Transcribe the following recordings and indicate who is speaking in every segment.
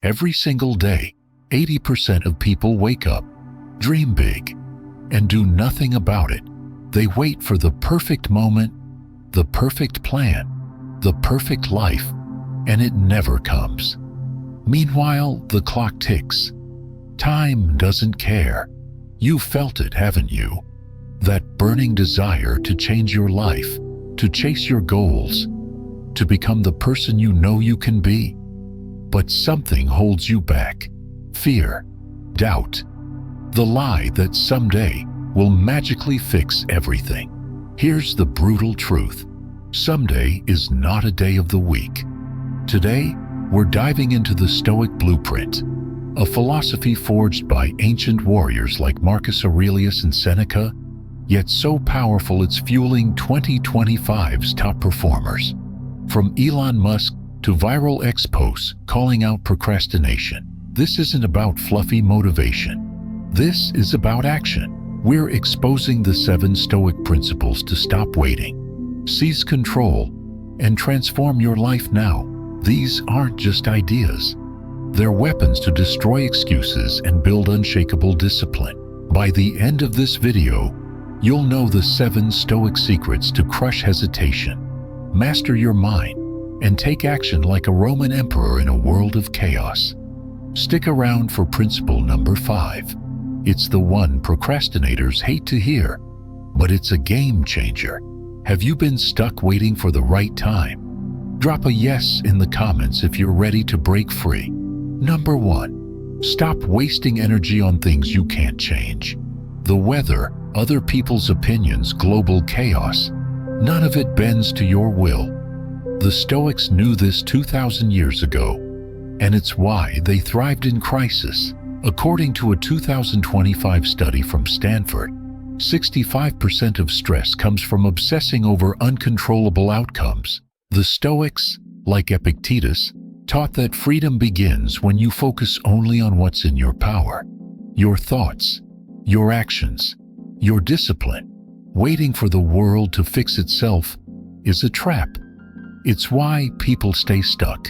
Speaker 1: Every single day, 80% of people wake up, dream big, and do nothing about it. They wait for the perfect moment, the perfect plan, the perfect life, and it never comes. Meanwhile, the clock ticks. Time doesn't care. You've felt it, haven't you? That burning desire to change your life, to chase your goals, to become the person you know you can be. But something holds you back. Fear, doubt, the lie that someday will magically fix everything. Here's the brutal truth. Someday is not a day of the week. Today, we're diving into the Stoic Blueprint, a philosophy forged by ancient warriors like Marcus Aurelius and Seneca, yet so powerful it's fueling 2025's top performers. From Elon Musk to viral X posts calling out procrastination, this isn't about fluffy motivation. This is about action. We're exposing the 7 Stoic principles to stop waiting, seize control, and transform your life now. These aren't just ideas. They're weapons to destroy excuses and build unshakable discipline. By the end of this video, you'll know the 7 Stoic secrets to crush hesitation, master your mind, and take action like a Roman emperor in a world of chaos. Stick around for principle number 5. It's the one procrastinators hate to hear, but it's a game changer. Have you been stuck waiting for the right time? Drop a yes in the comments if you're ready to break free. Number 1. Stop wasting energy on things you can't change. The weather, other people's opinions, global chaos, none of it bends to your will. The Stoics knew this 2,000 years ago, and it's why they thrived in crisis. According to a 2025 study from Stanford, 65% of stress comes from obsessing over uncontrollable outcomes. The Stoics, like Epictetus, taught that freedom begins when you focus only on what's in your power. Your thoughts, your actions, your discipline. Waiting for the world to fix itself is a trap. It's why people stay stuck,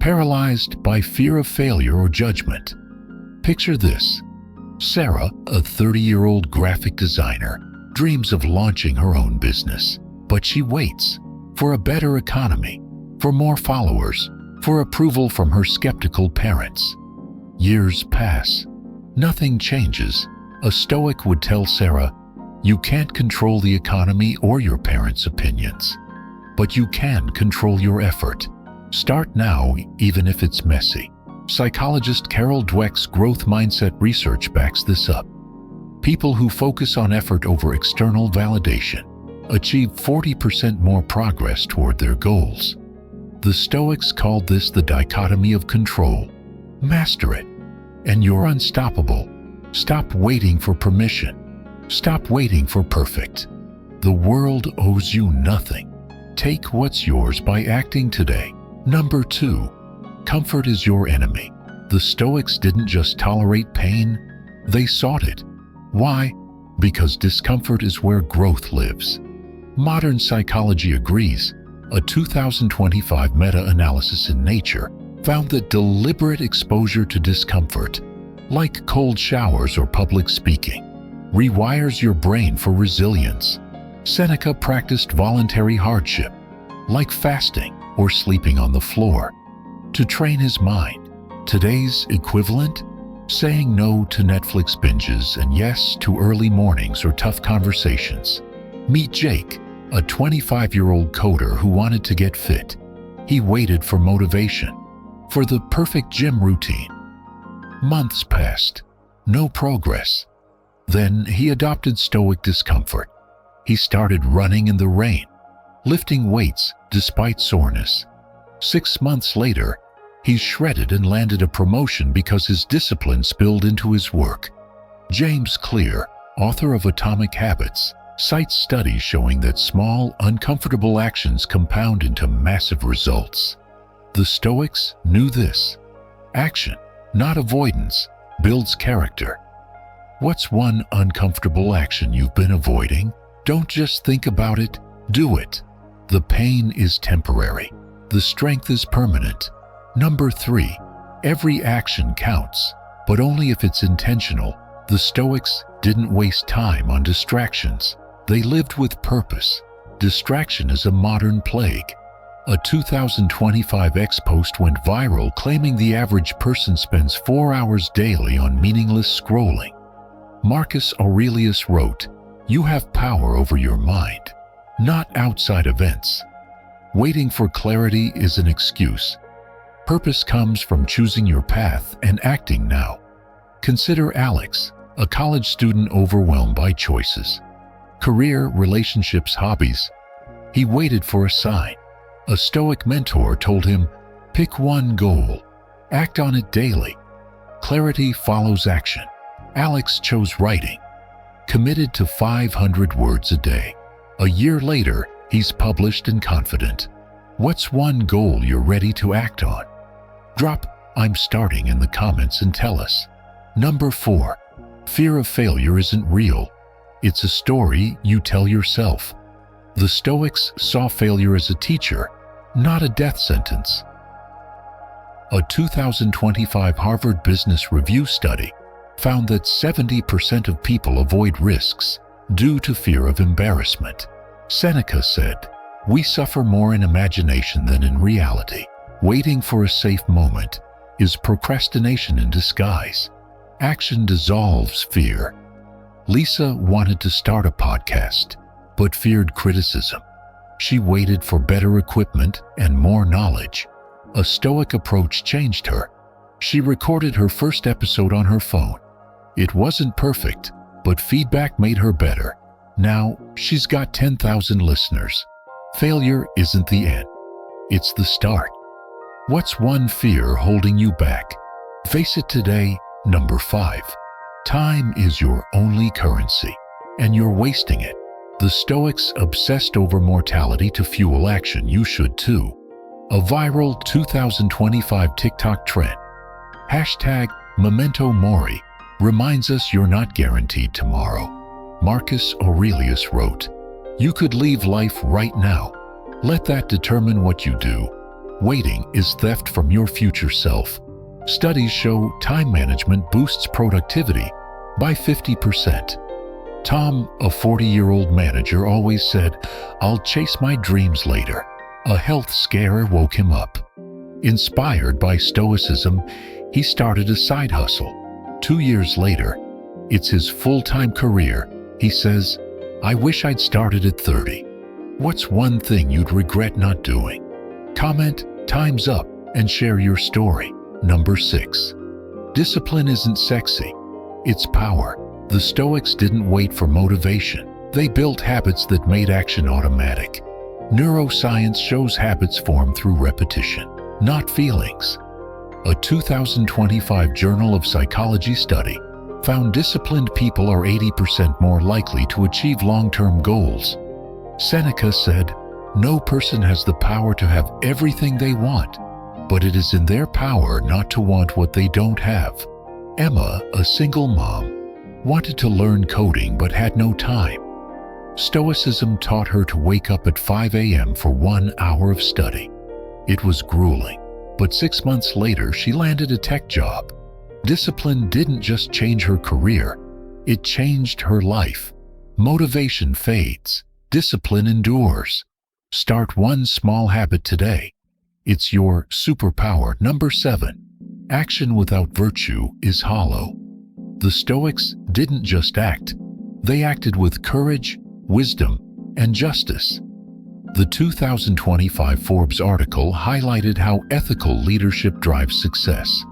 Speaker 1: paralyzed by fear of failure or judgment. Picture this. Sarah, a 30-year-old graphic designer, dreams of launching her own business, but she waits for a better economy, for more followers, for approval from her skeptical parents. Years pass. Nothing changes. A Stoic would tell Sarah, "You can't control the economy or your parents' opinions, but you can control your effort. Start now, even if it's messy." Psychologist Carol Dweck's growth mindset research backs this up. People who focus on effort over external validation achieve 40% more progress toward their goals. The Stoics called this the dichotomy of control. Master it, and you're unstoppable. Stop waiting for permission. Stop waiting for perfect. The world owes you nothing. Take what's yours by acting today. Number 2. Comfort is your enemy. The Stoics didn't just tolerate pain, they sought it. Why? Because discomfort is where growth lives. Modern psychology agrees. A 2025 meta-analysis in Nature found that deliberate exposure to discomfort, like cold showers or public speaking, rewires your brain for resilience. Seneca practiced voluntary hardship, like fasting or sleeping on the floor, to train his mind. Today's equivalent? Saying no to Netflix binges and yes to early mornings or tough conversations. Meet Jake, a 25-year-old coder who wanted to get fit. He waited for motivation, for the perfect gym routine. Months passed, no progress. Then he adopted Stoic discomfort. He started running in the rain, lifting weights despite soreness. 6 months later, he's shredded and landed a promotion because his discipline spilled into his work. James Clear, author of Atomic Habits, cites studies showing that small, uncomfortable actions compound into massive results. The Stoics knew this. Action, not avoidance, builds character. What's one uncomfortable action you've been avoiding? Don't just think about it, do it. The pain is temporary. The strength is permanent. Number 3. Every action counts, but only if it's intentional. The Stoics didn't waste time on distractions. They lived with purpose. Distraction is a modern plague. A 2025 X post went viral claiming the average person spends 4 hours daily on meaningless scrolling. Marcus Aurelius wrote, "You have power over your mind, not outside events." Waiting for clarity is an excuse. Purpose comes from choosing your path and acting now. Consider Alex, a college student overwhelmed by choices. Career, relationships, hobbies. He waited for a sign. A Stoic mentor told him, "Pick one goal. Act on it daily." Clarity follows action. Alex chose writing. Committed to 500 words a day. A year later, he's published and confident. What's one goal you're ready to act on? Drop "I'm starting" in the comments and tell us. Number 4. Fear of failure isn't real. It's a story you tell yourself. The Stoics saw failure as a teacher, not a death sentence. A 2025 Harvard Business Review study found that 70% of people avoid risks due to fear of embarrassment. Seneca said, "We suffer more in imagination than in reality." Waiting for a safe moment is procrastination in disguise. Action dissolves fear. Lisa wanted to start a podcast, but feared criticism. She waited for better equipment and more knowledge. A Stoic approach changed her. She recorded her first episode on her phone. It wasn't perfect, but feedback made her better. Now, she's got 10,000 listeners. Failure isn't the end. It's the start. What's one fear holding you back? Face it today. Number 5. Time is your only currency, and you're wasting it. The Stoics obsessed over mortality to fuel action. You should too. A viral 2025 TikTok trend, #Memento Mori, reminds us you're not guaranteed tomorrow. Marcus Aurelius wrote, "You could leave life right now. Let that determine what you do." Waiting is theft from your future self. Studies show time management boosts productivity by 50%. Tom, a 40-year-old manager, always said, "I'll chase my dreams later." A health scare woke him up. Inspired by Stoicism, he started a side hustle. 2 years later, it's his full-time career. He says, "I wish I'd started at 30. What's one thing you'd regret not doing? Comment "Time's up" and share your story. Number 6. Discipline isn't sexy. It's power. The Stoics didn't wait for motivation. They built habits that made action automatic. Neuroscience shows habits form through repetition, not feelings. A 2025 Journal of Psychology study found disciplined people are 80% more likely to achieve long-term goals. Seneca said, "No person has the power to have everything they want, but it is in their power not to want what they don't have." Emma, a single mom, wanted to learn coding but had no time. Stoicism taught her to wake up at 5 a.m. for 1 hour of study. It was grueling, but 6 months later she landed a tech job. Discipline didn't just change her career, it changed her life. Motivation fades, discipline endures. Start one small habit today. It's your superpower. Number 7. Action without virtue is hollow. The Stoics didn't just act, they acted with courage, wisdom, and justice. The 2025 Forbes article highlighted how ethical leadership drives success.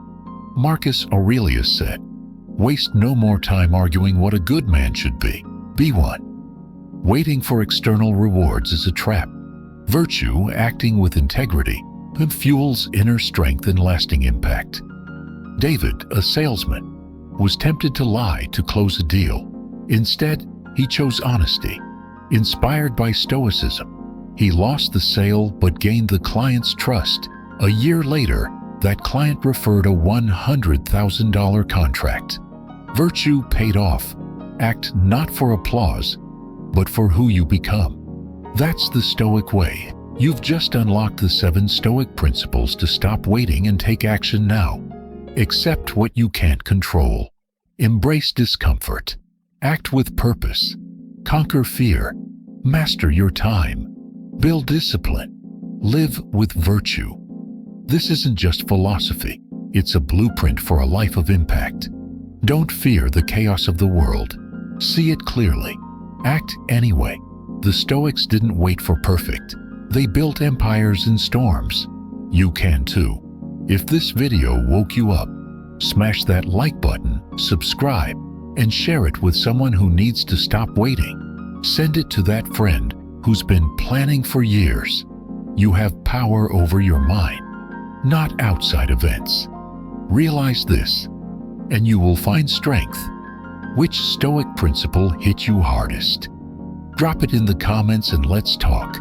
Speaker 1: Marcus Aurelius said, "Waste no more time arguing what a good man should be. Be one." Waiting for external rewards is a trap. Virtue, acting with integrity, fuels inner strength and lasting impact. David, a salesman, was tempted to lie to close a deal. Instead, he chose honesty. Inspired by Stoicism, he lost the sale but gained the client's trust. A year later, that client referred a $100,000 contract. Virtue paid off. Act not for applause, but for who you become. That's the Stoic way. You've just unlocked the 7 Stoic principles to stop waiting and take action now. Accept what you can't control. Embrace discomfort. Act with purpose. Conquer fear. Master your time. Build discipline. Live with virtue. This isn't just philosophy. It's a blueprint for a life of impact. Don't fear the chaos of the world. See it clearly. Act anyway. The Stoics didn't wait for perfect. They built empires in storms. You can too. If this video woke you up, smash that like button, subscribe, and share it with someone who needs to stop waiting. Send it to that friend who's been planning for years. You have power over your mind, not outside events. Realize this, and you will find strength. Which Stoic principle hit you hardest? Drop it in the comments and let's talk.